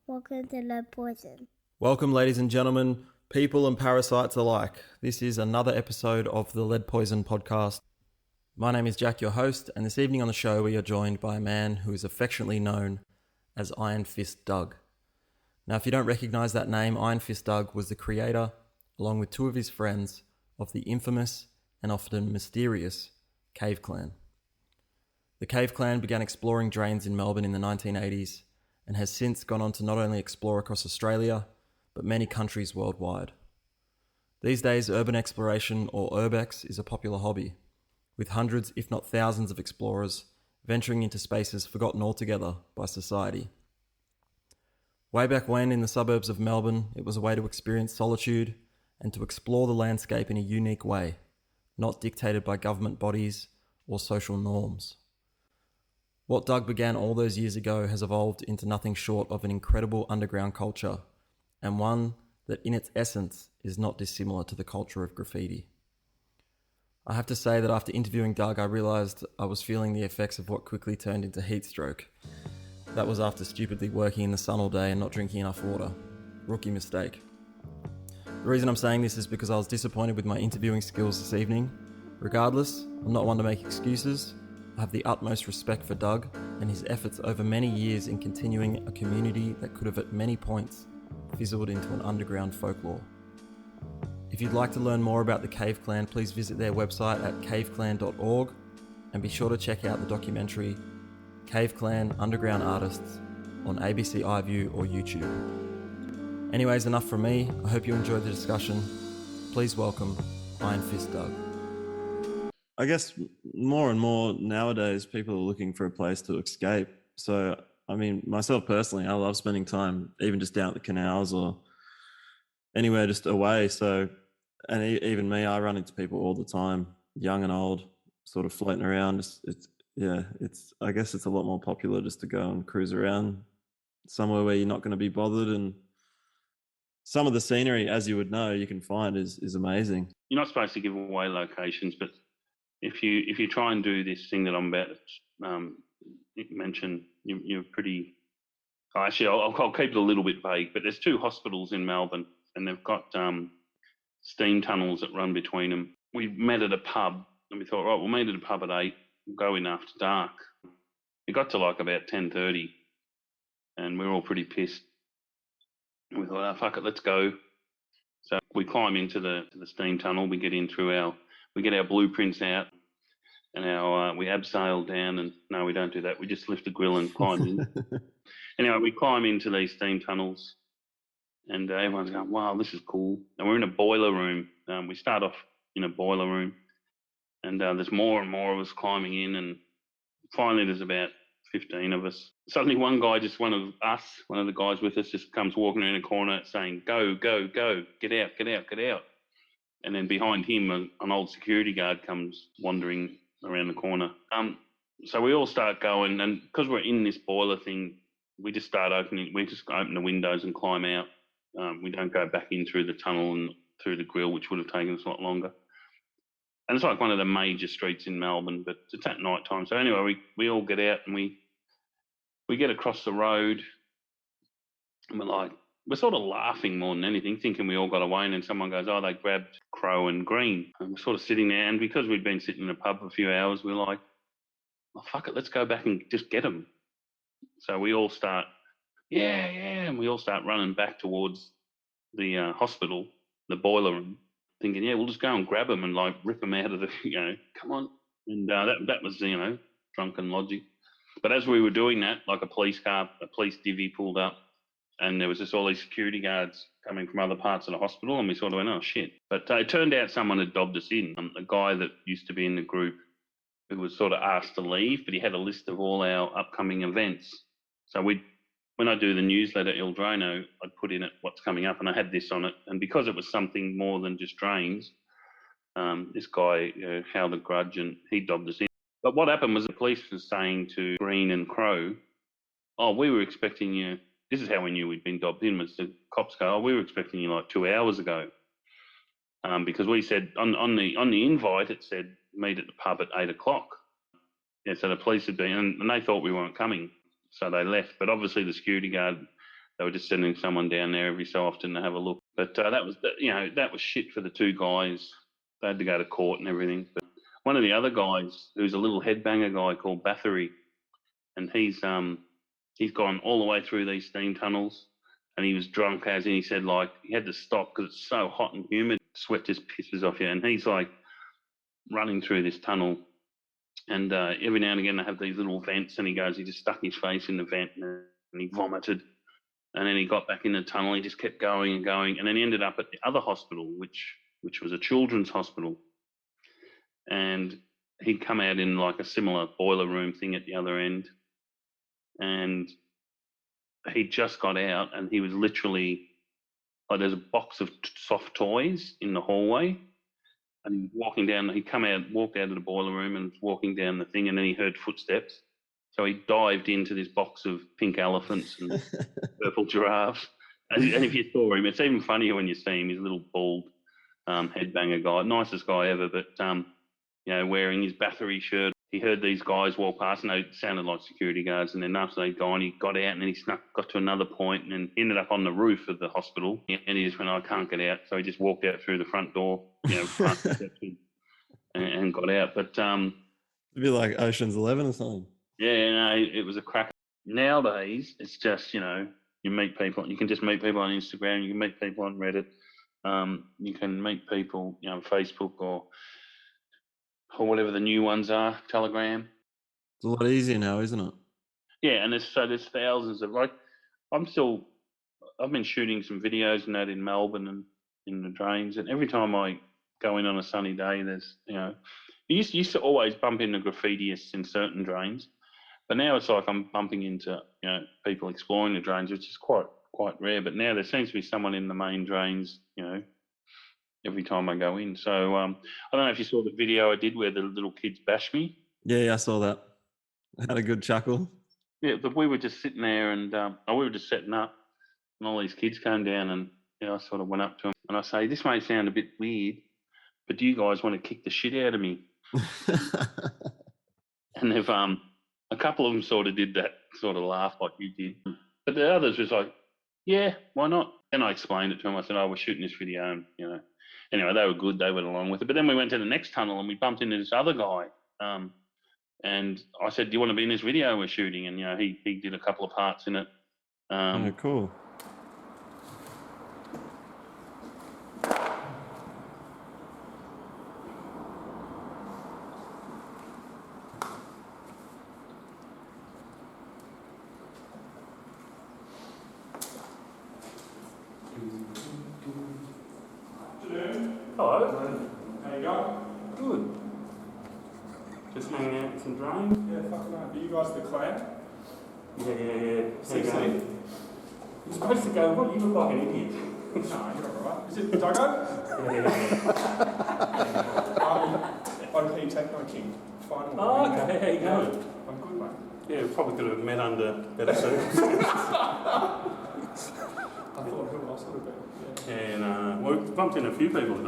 Welcome to Lead Poison. Welcome, ladies and gentlemen, people and parasites alike. This is another episode of the Lead Poison podcast. My name is Jack, your host, and this evening on the show we are joined by a man who is affectionately known as Ironfistdoug. Now, if you don't recognise that name, Ironfistdoug was the creator, along with two of his friends, of the infamous and often mysterious CaveClan. The CaveClan began exploring drains in Melbourne in the 1980s and has since gone on to not only explore across Australia, but many countries worldwide. These days, urban exploration, or Urbex, is a popular hobby, with hundreds, if not thousands, of explorers venturing into spaces forgotten altogether by society. Way back when, in the suburbs of Melbourne, it was a way to experience solitude and to explore the landscape in a unique way, not dictated by government bodies or social norms. What Doug began all those years ago has evolved into nothing short of an incredible underground culture, and one that in its essence is not dissimilar to the culture of graffiti. I have to say that after interviewing Doug, I realised I was feeling the effects of what quickly turned into heat stroke. That was after stupidly working in the sun all day and not drinking enough water. Rookie mistake. The reason I'm saying this is because I was disappointed with my interviewing skills this evening. Regardless, I'm not one to make excuses. I have the utmost respect for Doug and his efforts over many years in continuing a community that could have at many points fizzled into an underground folklore. If you'd like to learn more about the CaveClan, please visit their website at caveclan.org and be sure to check out the documentary CaveClan Underground Artists on ABC iView or YouTube. Anyways, enough from me. I hope you enjoyed the discussion. Please welcome Ironfistdoug. I guess more and more nowadays, people are looking for a place to escape. So, I mean, myself personally, I love spending time even just down at the canals or anywhere just away. So, and even me, I run into people all the time, young and old, sort of floating around. I guess it's a lot more popular just to go and cruise around somewhere where you're not going to be bothered. And some of the scenery, as you would know, you can find is amazing. You're not supposed to give away locations, but if you try and do this thing that I'm about to mention, you're pretty. Actually, I'll keep it a little bit vague. But there's two hospitals in Melbourne, and they've got steam tunnels that run between them. We met at a pub, and we thought, right, we'll meet at a pub at 8. We'll go in after dark. It got to like about 10:30, and we were all pretty pissed. And we thought, oh, fuck it, let's go. So we climb into the steam tunnel. We get in through we get our blueprints out, and we abseil down. And no, we don't do that. We just lift the grill and climb in. Anyway, we climb into these steam tunnels, and everyone's going, wow, this is cool. And we're in a boiler room. We start off in a boiler room, and there's more and more of us climbing in, and finally there's about 15 of us. Suddenly one guy, one of the guys with us, just comes walking around a corner saying, go, go, go, get out, get out, get out. And then behind him, an old security guard comes wandering around the corner. So we all start going, and because we're in this boiler thing, we just open the windows and climb out. We don't go back in through the tunnel and through the grill, which would have taken us a lot longer. And it's like one of the major streets in Melbourne, but it's at night time. So anyway, we all get out and we get across the road, and we're sort of laughing more than anything, thinking we all got away, and then someone goes, oh, they grabbed Crow and Green. And we're sort of sitting there, and because we'd been sitting in a pub for a few hours, we're like, oh, fuck it, let's go back and just get them. So we all start, and we all start running back towards the hospital, the boiler room, thinking, we'll just go and grab them and rip them out of the, come on. And that was, drunken logic. But as we were doing that, like a police divvy pulled up, and there was just all these security guards coming from other parts of the hospital, and we sort of went, oh, shit. But it turned out someone had dobbed us in, a guy that used to be in the group who was sort of asked to leave, but he had a list of all our upcoming events. So when I do the newsletter, Il Drano, I'd put in it what's coming up, and I had this on it. And because it was something more than just drains, this guy held a grudge, and he dobbed us in. But what happened was the police was saying to Green and Crow, oh, we were expecting you. This is how we knew we'd been dobbed in, was the cops go, oh, we were expecting you like 2 hours ago. Because we said on the invite, it said meet at the pub at 8 o'clock. Yeah, so the police had been, and they thought we weren't coming. So they left. But obviously the security guard they were just sending someone down there every so often to have a look. But that was shit for the two guys. They had to go to court and everything. But one of the other guys, who's a little headbanger guy called Bathory, and he's gone all the way through these steam tunnels, and he was drunk as in. He said like he had to stop because it's so hot and humid, sweat just pisses off you. And he's like running through this tunnel, and every now and again they have these little vents, and he just stuck his face in the vent and he vomited. And then he got back in the tunnel. He just kept going and going, and then he ended up at the other hospital, which was a children's hospital. And he'd come out in like a similar boiler room thing at the other end, and he just got out, and he was literally like, there's a box of soft toys in the hallway, and he was walking down. He walked out of the boiler room and was walking down the thing, and then he heard footsteps. So he dived into this box of pink elephants and purple giraffes. And if you saw him, it's even funnier when you see him. He's a little bald headbanger guy, nicest guy ever, but wearing his Bathory shirt. He heard these guys walk past, and they sounded like security guards. And then after they'd got out, and then he got to another point, and then ended up on the roof of the hospital. And he just went, I can't get out. So he just walked out through the front door, past the reception, and got out. But it'd be like Ocean's 11 or something. Yeah, no, it was a crack. Nowadays, it's just, you meet people. You can just meet people on Instagram. You can meet people on Reddit. You can meet people, on Facebook or whatever the new ones are, Telegram. It's a lot easier now, isn't it? Yeah, and there's thousands of, like, I've been shooting some videos and that in Melbourne and in the drains, and every time I go in on a sunny day, there's, you used to always bump into graffitiists in certain drains, but now it's like I'm bumping into, people exploring the drains, which is quite rare. But now there seems to be someone in the main drains, every time I go in. So I don't know if you saw the video I did where the little kids bashed me. Yeah, I saw that. I had a good chuckle. Yeah, but we were just sitting there, and we were just setting up, and all these kids came down, and I sort of went up to them and I say, this may sound a bit weird, but do you guys want to kick the shit out of me? And they've a couple of them sort of did that sort of laugh like you did, but the others was like, yeah, why not? And I explained it to them. I said, we're shooting this video, and anyway, they were good. They went along with it. But then we went to the next tunnel, and we bumped into this other guy, and I said, do you want to be in this video we're shooting? And he did a couple of parts in it. Oh, cool. Hello. How you going? Good. Just hanging out with some drains. Yeah, fucking right. Are you guys the clan? Yeah. 16? You're supposed to go, what? You look like an idiot. No, you're alright. Is it Dougo? I'm Pt1 King. Final. Oh, okay. How you going? I'm good, mate. Yeah, we probably could have met under better circumstances. I thought who else would have been. And we bumped into a few people today.